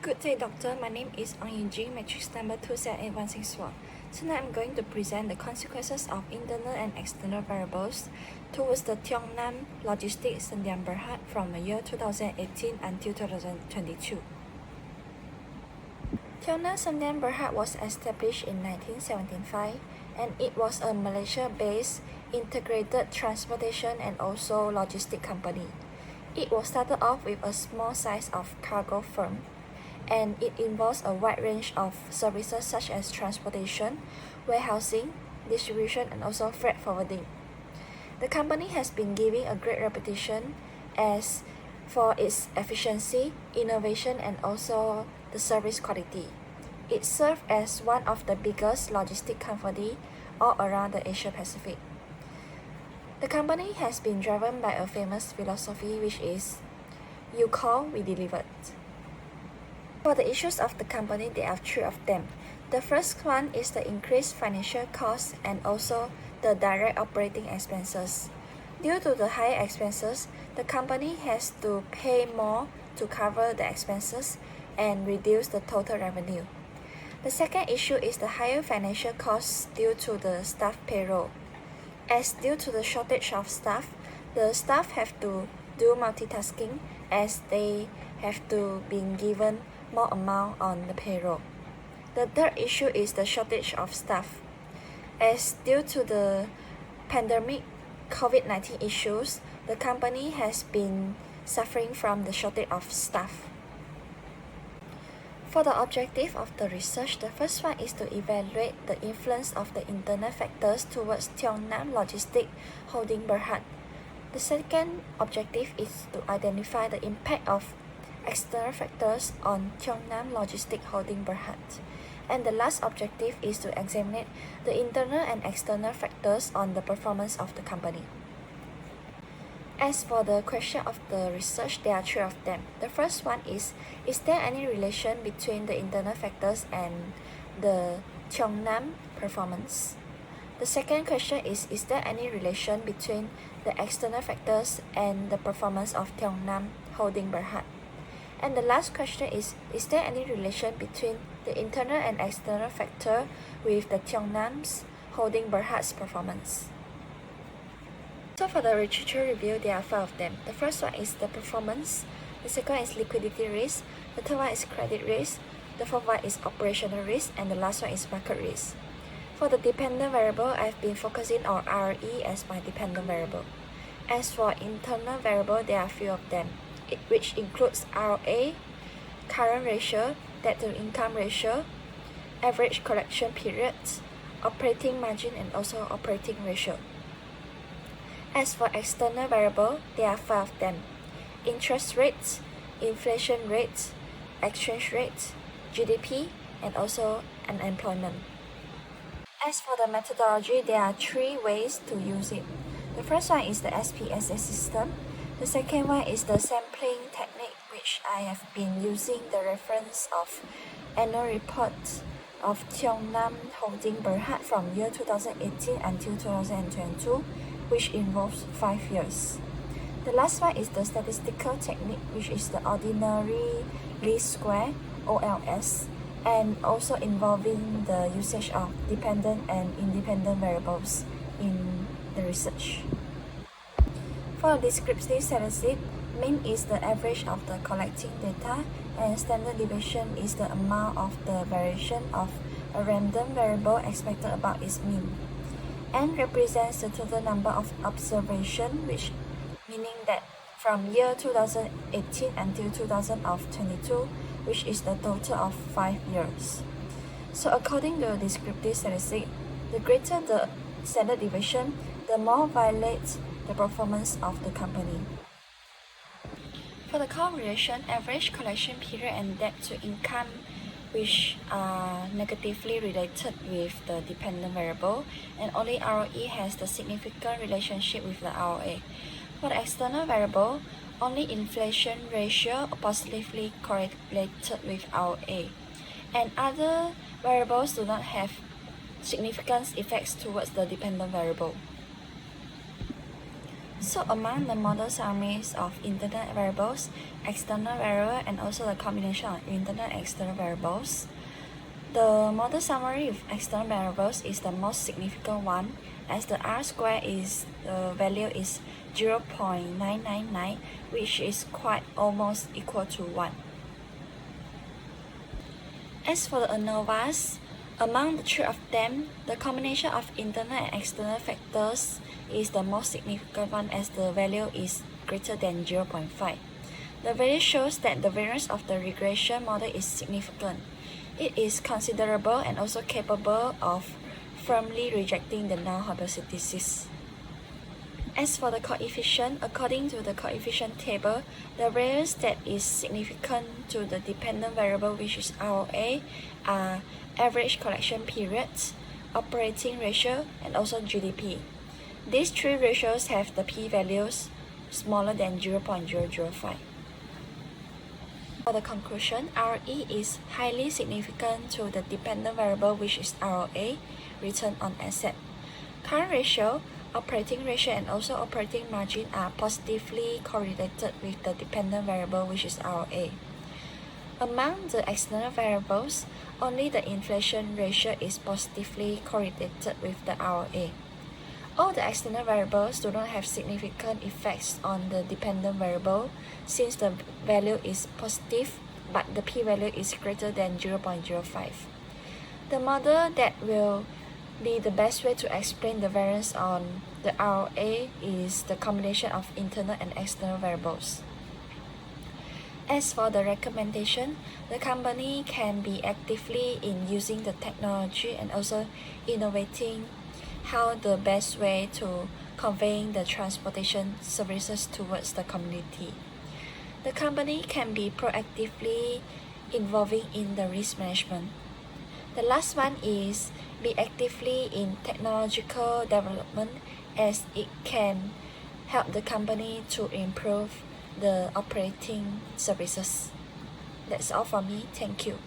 Good day, doctor. My name is Jing, matrix number 278161. Tonight I'm going to present the consequences of internal and external variables towards the Tiong-Nam Logistics Sdn Bhd from the year 2018 until 2022. Tiong-Nam Sdn Bhd was established in 1975 and it was a Malaysia-based integrated transportation and also logistic company. It was started off with a small size of cargo firm, and it involves a wide range of services such as transportation, warehousing, distribution, and also freight forwarding. The company has been given a great reputation as for its efficiency, innovation, and also the service quality. It served as one of the biggest logistic company all around the Asia Pacific. The company has been driven by a famous philosophy, which is, "You call, we delivered." For the issues of the company, there are three of them. The first one is the increased financial costs and also the direct operating expenses. Due to the higher expenses, the company has to pay more to cover the expenses and reduce the total revenue. The second issue is the higher financial costs due to the staff payroll. As due to the shortage of staff, the staff have to do multitasking as they have to be given more amount on the payroll. The third issue is the shortage of staff. As due to the pandemic COVID-19 issues, the company has been suffering from the shortage of staff. For the objective of the research, the first one is to evaluate the influence of the internal factors towards Tiong-Nam Logistics Holding Berhad. The second objective is to identify the impact of external factors on Tiong-Nam Logistics Holding Berhad. And the last objective is to examine the internal and external factors on the performance of the company. As for the question of the research, there are three of them. The first one is there any relation between the internal factors and the Tiong-Nam performance? The second question is there any relation between the external factors and the performance of Tiong-Nam Holding Berhad? And the last question is there any relation between the internal and external factor with the Tiong-Nam's Holding Berhad's performance? So for the literature review, there are five of them. The first one is the performance, the second one is liquidity risk, the third one is credit risk, the fourth one is operational risk, and the last one is market risk. For the dependent variable, I've been focusing on RE as my dependent variable. As for internal variable, there are a few of them, which includes ROA, current ratio, debt to income ratio, average collection period, operating margin, and also operating ratio. As for external variable, there are five of them: interest rates, inflation rates, exchange rates, GDP, and also unemployment. As for the methodology, there are three ways to use it. The first one is the SPSS system. The second one is the sampling technique, which I have been using the reference of annual report of Tiong-Nam Holding Berhad from year 2018 until 2022, which involves 5 years. The last one is the statistical technique, which is the ordinary least square, OLS, and also involving the usage of dependent and independent variables in the research. For descriptive statistic, mean is the average of the collecting data, and standard deviation is the amount of the variation of a random variable expected about its mean. N represents the total number of observation, which meaning that from year 2018 until 2022, which is the total of 5 years. So according to descriptive statistic, the greater the standard deviation, the more violates the performance of the company. For the correlation, average collection period and debt to income, which are negatively related with the dependent variable, and only ROE has the significant relationship with the ROA. For the external variable, only inflation ratio positively correlated with ROA, and other variables do not have significant effects towards the dependent variable. So among the model summaries of internal variables, external variable, and also the combination of internal and external variables, the model summary with external variables is the most significant one, as the R square is the value is 0.999, which is quite almost equal to 1. As for the ANOVAs, among the three of them, the combination of internal and external factors is the most significant one, as the value is greater than 0.5. The value shows that the variance of the regression model is significant. It is considerable and also capable of firmly rejecting the null hypothesis. As for the coefficient, according to the coefficient table, the variance that is significant to the dependent variable, which is ROA, are average collection periods, operating ratio, and also GDP. These three ratios have the p-values smaller than 0.005. For the conclusion, RE is highly significant to the dependent variable, which is ROA, return on asset. Current ratio, operating ratio, and also operating margin are positively correlated with the dependent variable, which is ROA. Among the external variables, only the inflation ratio is positively correlated with the ROA. All the external variables do not have significant effects on the dependent variable, since the value is positive but the p-value is greater than 0.05. The model that will be the best way to explain the variance on the ROA is the combination of internal and external variables. As for the recommendation, the company can be actively in using the technology and also innovating how the best way to conveying the transportation services towards the community. The company can be proactively involving in the risk management. The last one is be actively in technological development, as it can help the company to improve the operating services. That's all from me. Thank you.